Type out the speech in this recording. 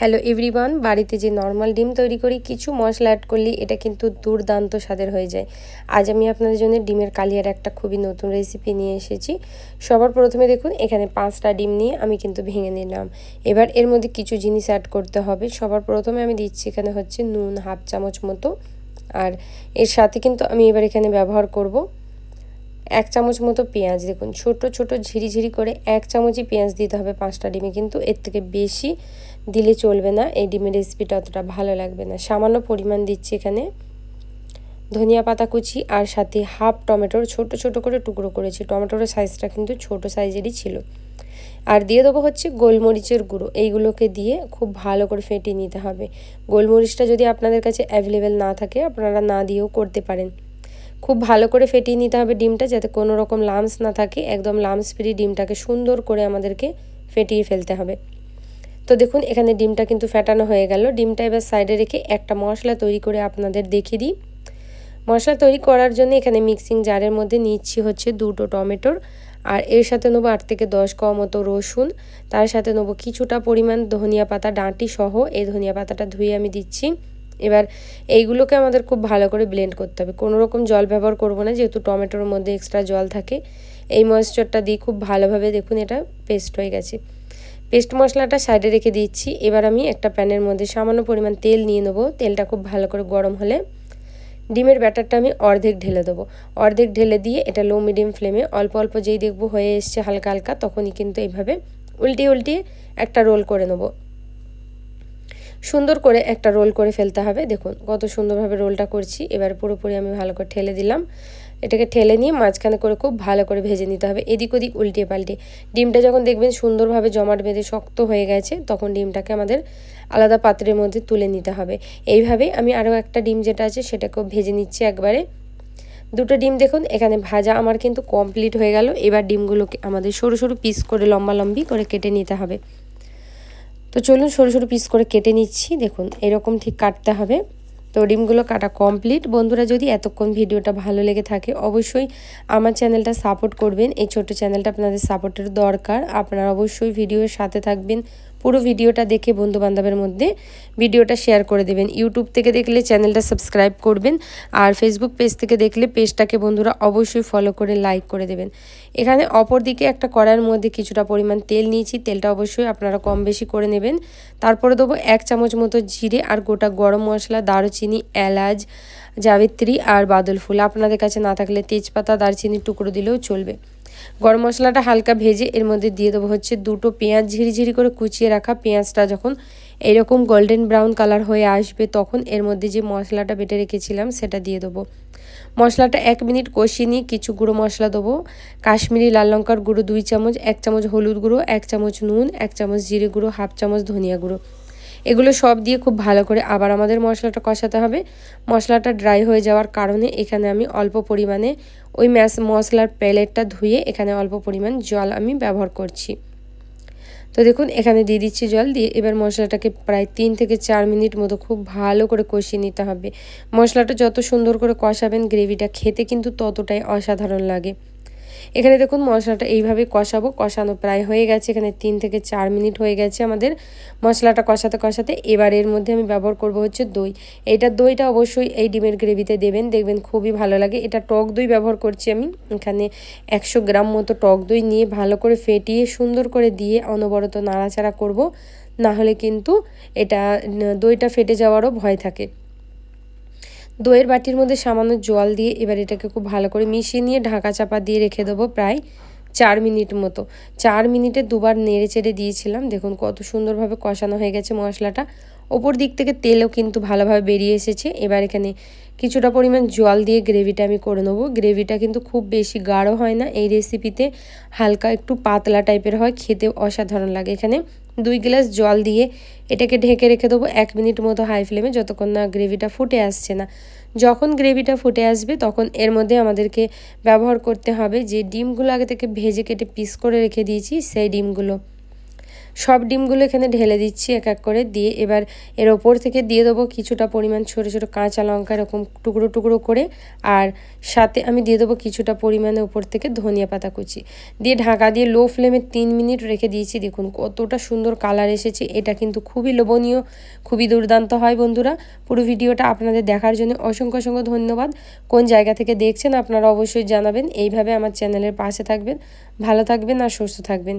Hello everyone, বাড়িতে যে normal ডিম তৈরি করি কিছু মশলা অ্যাড করলে এটা কিন্তু দুর্দান্ত স্বাদের হয়ে যায়। আজ আমি আপনাদের জন্য ডিমের কালিয়ার একটা খুবই নতুন রেসিপি নিয়ে এসেছি। সবার প্রথমে দেখুন এখানে 5টা ডিম নিয়ে আমি কিন্তু ভেঙে নিলাম। এবার এর মধ্যে কিছু জিনিস অ্যাড করতে হবে। সবার প্রথমে আমি দিচ্ছি এখানে হচ্ছে নুন 1/2 চামচ মতো, আর এর সাথে কিন্তু আমি এবার এখানে ব্যবহার করব 1 চামচ মতো পেঁয়াজ। দেখুন ছোট ছোট ঝিরিঝিরি করে 1 চামচই পেঁয়াজ দিতে হবে 5টা ডিমে, কিন্তু এর থেকে বেশি দিলে চলবে না, এই ডিমের রেসিপিটা অতটা ভালো লাগবে না। সামান্য পরিমাণ দিচ্ছি এখানে ধনিয়া পাতা কুচি, আর সাথে হাফ টমেটোর ছোট ছোট করে টুকরো করেছি। টমেটোর সাইজটা কিন্তু ছোট সাইজেরই ছিল। আর দিয়ে দেবো হচ্ছে গোলমরিচের গুঁড়ো। এইগুলোকে দিয়ে খুব ভালো করে ফেটিয়ে নিতে হবে। গোলমরিচটা যদি আপনাদের কাছে অ্যাভেলেবেল না থাকে আপনারা না দিয়েও করতে পারেন। খুব ভালো করে ফেটিয়ে নিতে হবে ডিমটা, যাতে কোনো রকম লামস না থাকে। একদম লামস ফ্রি ডিমটাকে সুন্দর করে আমাদেরকে ফেটিয়ে ফেলতে হবে। তো দেখুন এখানে ডিমটা কিন্তু ফেটানো হয়ে গেল। ডিমটা এবার সাইডে রেখে একটা মশলা তৈরি করে আপনাদের দেখিয়ে দিই। মশলা তৈরি করার জন্য এখানে মিক্সিং জারের মধ্যে নিচ্ছি হচ্ছে 2টো টমেটোর, আর এর সাথে নেবো 8 থেকে 10 কোয়া মতো রসুন। তার সাথে নেবো কিছুটা পরিমাণ ধনিয়া পাতা ডাঁটি সহ। এই ধনিয়া পাতাটা ধুয়ে আমি দিচ্ছি। এবার এইগুলোকে আমাদের খুব ভালো করে ব্লেন্ড করতে হবে। কোনো রকম জল ব্যবহার করব না, যেহেতু টমেটোর মধ্যে এক্সট্রা জল থাকে। এই ময়েশ্চারটা দিয়ে খুব ভালোভাবে দেখুন এটা পেস্ট হয়ে গেছে। পেস্ট মশলাটা সাইডে রেখে দিচ্ছি। এবার আমি একটা প্যানের মধ্যে সামান্য পরিমাণ তেল নিয়ে নেবো। তেলটা খুব ভালো করে গরম হলে ডিমের ব্যাটারটা আমি অর্ধেক ঢেলে দেবো। অর্ধেক ঢেলে দিয়ে এটা লো মিডিয়াম ফ্লেমে অল্প অল্প যেই দেখবো হয়ে এসছে হালকা হালকা, তখনই কিন্তু এইভাবে উল্টিয়ে উল্টিয়ে একটা রোল করে নেবো। সুন্দর করে একটা রোল করে ফেলতে হবে। দেখুন কত সুন্দরভাবে রোলটা করছি। এবার পুরোপুরি আমি ভালো করে ঠেলে দিলাম। এটাকে ঠেলে নিয়ে মাঝখানে করে খুব ভালো করে ভেজে নিতে হবে, এদিক ওদিক উল্টিয়ে পাল্টে। ডিমটা যখন দেখবেন সুন্দরভাবে জমাট বেঁধে শক্ত হয়ে গেছে, তখন ডিমটাকে আমাদের আলাদা পাত্রের মধ্যে তুলে নিতে হবে। এইভাবেই আমি আরও একটা ডিম যেটা আছে সেটাকেও ভেজে নিচ্ছি একবারে। 2টো ডিম দেখুন এখানে ভাজা আমার কিন্তু কমপ্লিট হয়ে গেল। এবার ডিমগুলোকে আমাদের সরু সরু পিস করে লম্বালম্বি করে কেটে নিতে হবে। তো চলুন সরু সরু পিস করে কেটে নিচ্ছি। দেখুন এরকম ঠিক কাটতে হবে। তো ডিমগুলো কাটা কমপ্লিট। বন্ধুরা যদি এতক্ষণ ভিডিওটা ভালো লেগে থাকে অবশ্যই আমার চ্যানেলটা সাপোর্ট করবেন। এই ছোট্ট চ্যানেলটা আপনাদের সাপোর্টের দরকার। আপনারা অবশ্যই ভিডিওর সাথে থাকবেন। পুরো ভিডিওটা দেখে বন্ধুবান্ধবের মধ্যে ভিডিওটা শেয়ার করে দেবেন। ইউটিউব থেকে দেখলে চ্যানেলটা সাবস্ক্রাইব করবেন, আর ফেসবুক পেজ থেকে দেখলে পেজটাকে বন্ধুরা অবশ্যই ফলো করে লাইক করে দেবেন। এখানে অপর দিকে একটা কড়াইয়ের মধ্যে কিছুটা পরিমাণ তেল নিয়েছি। তেলটা অবশ্যই আপনারা কম বেশি করে নেবেন। তারপরে দেবো 1 চামচ মতো জিরে আর গোটা গরম মশলা, দারুচিনি, এলাচ, জাবিত্রী আর বাদল ফুল। আপনাদের কাছে না থাকলে তেজপাতা, দারচিনির টুকরো দিলেও চলবে। গরম মশলাটা হালকা ভেজে এর মধ্যে দিয়ে দেবো হচ্ছে 2টো পেঁয়াজ ঝিরিঝিরি করে কুচিয়ে রাখা। পেঁয়াজটা যখন এরকম গোল্ডেন ব্রাউন কালার হয়ে আসবে তখন এর মধ্যে যে মশলাটা বেটে রেখেছিলাম সেটা দিয়ে দেবো। মশলাটা 1 মিনিট কষিয়ে নিয়ে কিছু গুঁড়ো মশলা দেবো। কাশ্মীরি লাল লঙ্কার গুঁড়ো 2 চামচ, 1 চামচ হলুদ গুঁড়ো, 1 চামচ নুন, 1 চামচ জিরে গুঁড়ো, হাফ চামচ ধনিয়া গুঁড়ো। এগুলো সব দিয়ে খুব ভালো করে আবার আমাদের মশলাটা কষাতে হবে। মশলাটা ড্রাই হয়ে যাওয়ার কারণে এখানে আমি অল্প পরিমাণে ওই মশলার প্যালেটটা ধুয়ে এখানে অল্প পরিমাণ জল আমি ব্যবহার করছি। তো দেখুন এখানে দিয়ে দিচ্ছি জল দিয়ে। এবার মশলাটাকে প্রায় 3 থেকে 4 মিনিট মতো খুব ভালো করে কষিয়ে নিতে হবে। মশলাটা যত সুন্দর করে কষাবেন গ্রেভিটা খেতে কিন্তু ততটাই অসাধারণ লাগে। এখানে দেখুন মশলাটা এইভাবে কষাবো। কষানো প্রায় হয়ে গেছে। এখানে 3 থেকে 4 মিনিট হয়ে গেছে আমাদের মশলাটা কষাতে কষাতে। এবার এর মধ্যে আমি ব্যবহার করব হচ্ছে দই। দইটা অবশ্যই এই ডিমের গ্রেভিতে দেবেন, দেখবেন খুবই ভালো লাগে। এটা টক দই ব্যবহার করছি আমি। এখানে 100 গ্রাম মতো টক দই নিয়ে ভালো করে ফেটিয়ে সুন্দর করে দিয়ে অনবরত নাড়াচাড়া করব, না হলে কিন্তু দইটা ফেটে যাওয়ারও ভয় থাকে। দইয়ের বাটির মধ্যে সামান্য জল দিয়ে এবার এটাকে খুব ভালো করে মিশিয়ে নিয়ে ঢাকা চাপা দিয়ে রেখে দেবো প্রায় 4 মিনিট মতো। 4 মিনিটে দুবার নেড়ে চেড়ে দিয়েছিলাম। দেখুন কত সুন্দরভাবে কষানো হয়ে গেছে মশলাটা। ওপর দিক থেকে তেলও কিন্তু ভালোভাবে বেরিয়ে এসেছে। এবার এখানে কিছুটা পরিমাণ জল দিয়ে গ্রেভিটা আমি করে নেবো। গ্রেভিটা কিন্তু খুব বেশি গাঢ় হয় না এই রেসিপিতে, হালকা একটু পাতলা টাইপের হয়, খেতে অসাধারণ লাগে। এখানে 2 গ্লাস জল দিয়ে এটাকে ঢেকে রেখে দেবো 1 মিনিট মতো হাই ফ্লেমে, যতক্ষণ না গ্রেভিটা ফুটে আসছে না। যখন গ্রেভিটা ফুটে আসবে তখন এর মধ্যে আমাদেরকে ব্যবহার করতে হবে যে ডিমগুলো আগে থেকে ভেজে কেটে পিস করে রেখে দিয়েছি সেই ডিমগুলো। সব ডিমগুলো এখানে ঢেলে দিচ্ছি এক এক করে, দিয়ে এবার এর ওপর থেকে দিয়ে দেবো কিছুটা পরিমাণ ছোটো ছোটো কাঁচা লঙ্কা এরকম টুকরো টুকরো করে, আর সাথে আমি দিয়ে দেবো কিছুটা পরিমাণে ওপর থেকে ধনিয়া পাতা কুচি দিয়ে ঢাকা দিয়ে লো ফ্লেমে 3 মিনিট রেখে দিয়েছি। দেখুন কতটা সুন্দর কালার এসেছে, এটা কিন্তু খুবই লোভনীয়, খুবই দুর্দান্ত হয়। বন্ধুরা পুরো ভিডিওটা আপনাদের দেখার জন্য অসংখ্য অসংখ্য ধন্যবাদ। কোন জায়গা থেকে দেখছেন আপনারা অবশ্যই জানাবেন। এইভাবে আমার চ্যানেলের পাশে থাকবেন, ভালো থাকবেন আর সুস্থ থাকবেন।